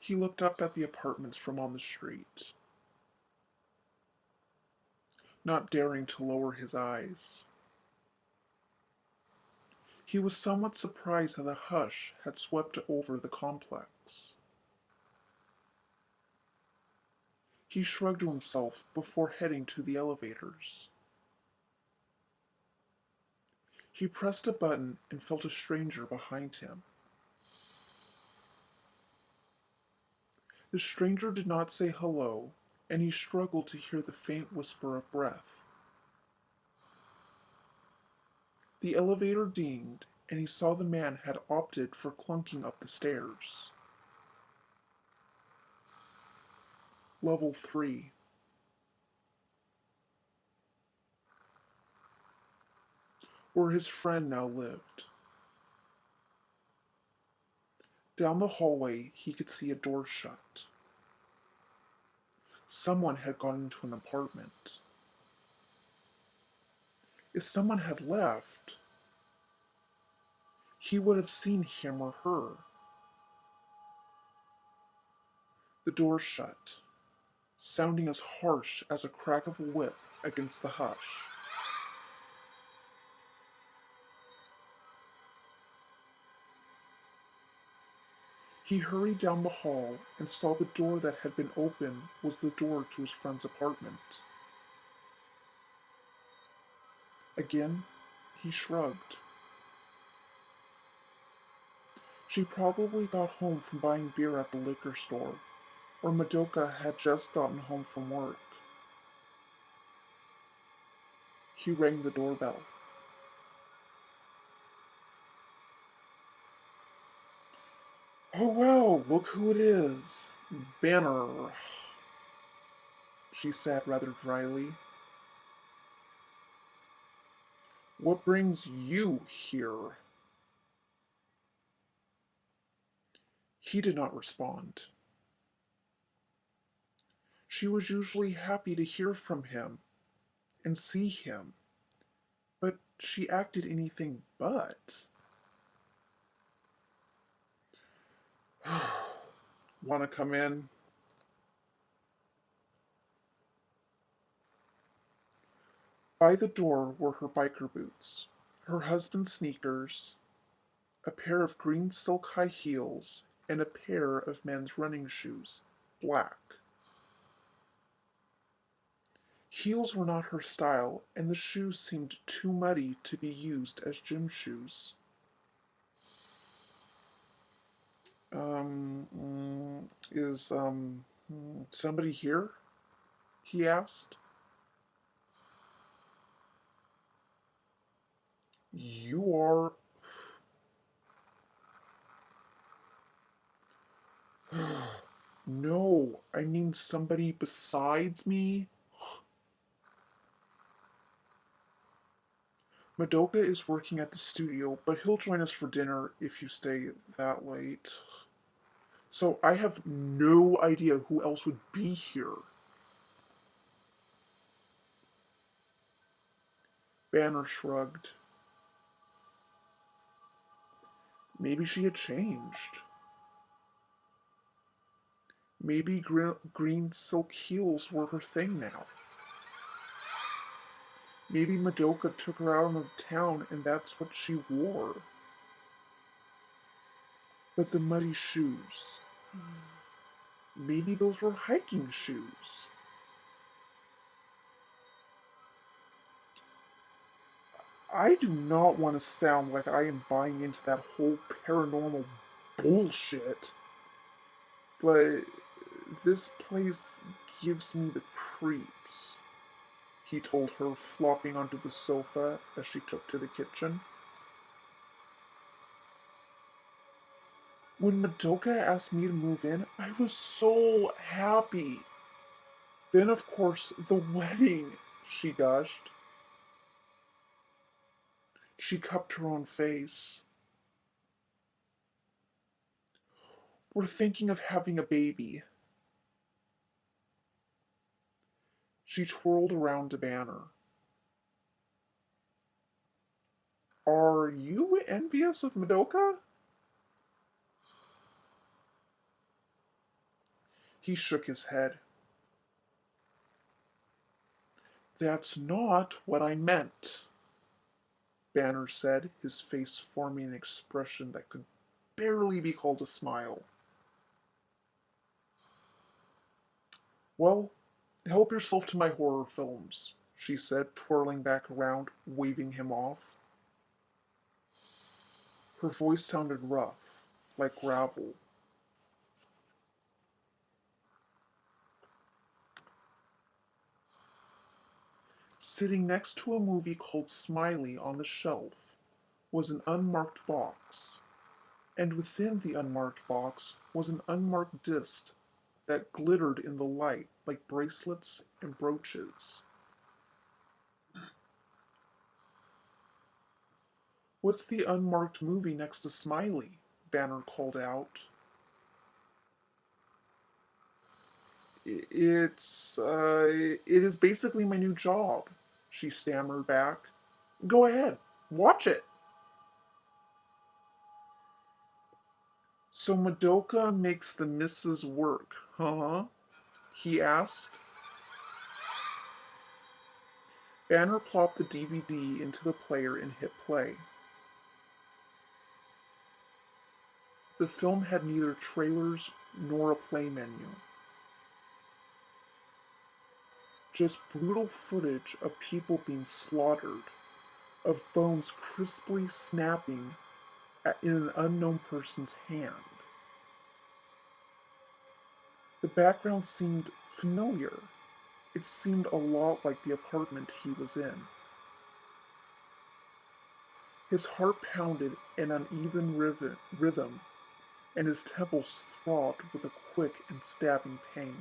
He looked up at the apartments from on the street, not daring to lower his eyes. He was somewhat surprised that a hush had swept over the complex. He shrugged to himself before heading to the elevators. He pressed a button and felt a stranger behind him. The stranger did not say hello, and he struggled to hear the faint whisper of breath. The elevator dinged, and he saw the man had opted for clunking up the stairs. Level 3. Where his friend now lived. Down the hallway, he could see a door shut. Someone had gone into an apartment. If someone had left, he would have seen him or her. The door shut, sounding as harsh as a crack of a whip against the hush. He hurried down the hall and saw the door that had been open was the door to his friend's apartment. Again, he shrugged. She probably got home from buying beer at the liquor store, or Madoka had just gotten home from work. He rang the doorbell. Oh well, look who it is. Banner, she said rather dryly. What brings you here? He did not respond. She was usually happy to hear from him and see him, but she acted anything but. Want to come in? By the door were her biker boots, her husband's sneakers, a pair of green silk high heels, and a pair of men's running shoes, black. Heels were not her style, and the shoes seemed too muddy to be used as gym shoes. Is somebody here? He asked. You are. No, I mean somebody besides me. Madoka is working at the studio, but he'll join us for dinner if you stay that late. So I have no idea who else would be here. Banner shrugged. Maybe she had changed. Maybe green silk heels were her thing now. Maybe Madoka took her out of town and that's what she wore. But the muddy shoes. Maybe those were hiking shoes. I do not want to sound like I am buying into that whole paranormal bullshit, but this place gives me the creeps, he told her, flopping onto the sofa as she took to the kitchen. When Madoka asked me to move in, I was so happy. Then, of course, the wedding, she gushed. She cupped her own face. We're thinking of having a baby. She twirled around to Banner. Are you envious of Madoka? He shook his head. That's not what I meant, Banner said, his face forming an expression that could barely be called a smile. Well, help yourself to my horror films, she said, twirling back around, waving him off. Her voice sounded rough, like gravel. Sitting next to a movie called Smiley on the shelf was an unmarked box, and within the unmarked box was an unmarked disc that glittered in the light like bracelets and brooches. What's the unmarked movie next to Smiley? Banner called out. It is basically my new job, she stammered back. Go ahead, watch it. So Madoka makes the missus work, huh? He asked. Banner plopped the DVD into the player and hit play. The film had neither trailers nor a play menu, just brutal footage of people being slaughtered, of bones crisply snapping in an unknown person's hand. The background seemed familiar. It seemed a lot like the apartment he was in. His heart pounded an uneven rhythm, and his temples throbbed with a quick and stabbing pain.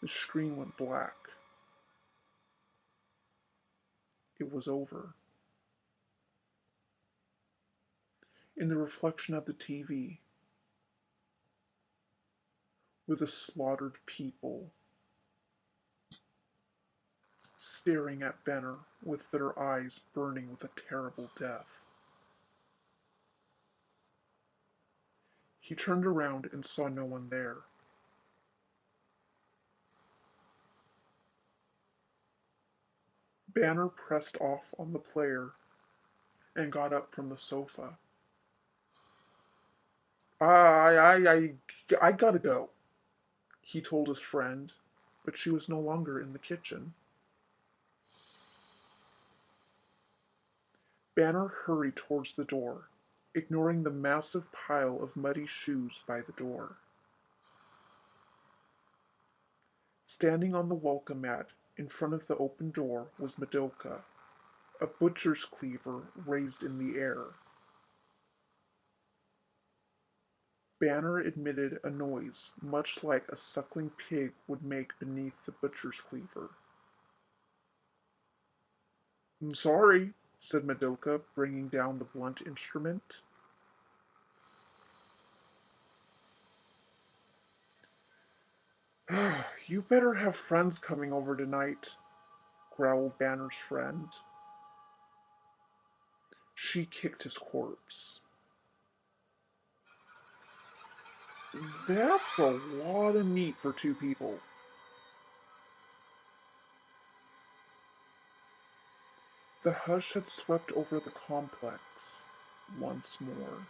The screen went black. It was over. In the reflection of the TV were the slaughtered people, staring at Benner with their eyes burning with a terrible death. He turned around and saw no one there. Banner pressed off on the player and got up from the sofa. I gotta go, he told his friend, but she was no longer in the kitchen. Banner hurried towards the door, ignoring the massive pile of muddy shoes by the door. Standing on the welcome mat in front of the open door was Madoka, a butcher's cleaver raised in the air. Banner emitted a noise much like a suckling pig would make beneath the butcher's cleaver. I'm sorry, said Madoka, bringing down the blunt instrument. You better have friends coming over tonight, growled Banner's friend. She kicked his corpse. That's a lot of meat for two people. The hush had swept over the complex once more.